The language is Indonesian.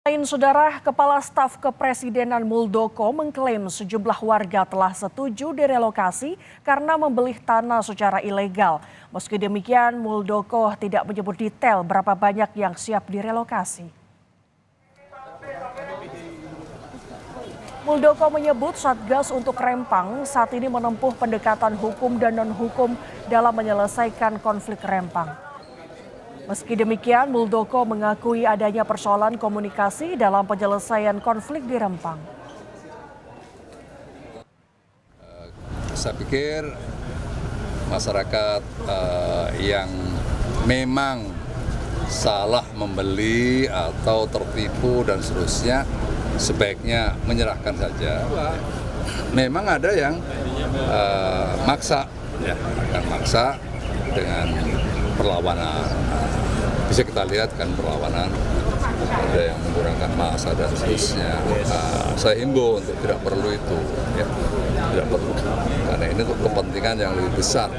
Lain saudara, Kepala Staf Kepresidenan Muldoko mengklaim sejumlah warga telah setuju direlokasi karena membeli tanah secara ilegal. Meski demikian, Muldoko tidak menyebut detail berapa banyak yang siap direlokasi. Muldoko menyebut Satgas untuk Rempang saat ini menempuh pendekatan hukum dan non-hukum dalam menyelesaikan konflik Rempang. Meski demikian, Muldoko mengakui adanya persoalan komunikasi dalam penyelesaian konflik di Rempang. Saya pikir masyarakat yang memang salah membeli atau tertipu dan seterusnya sebaiknya menyerahkan saja. Memang ada yang maksa, ya, akan maksa dengan perlawanan. Bisa kita lihat kan perlawanan, ada yang menggunakan massa dan seterusnya. Saya himbau untuk tidak perlu itu, ya, tidak perlu, karena ini untuk kepentingan yang lebih besar.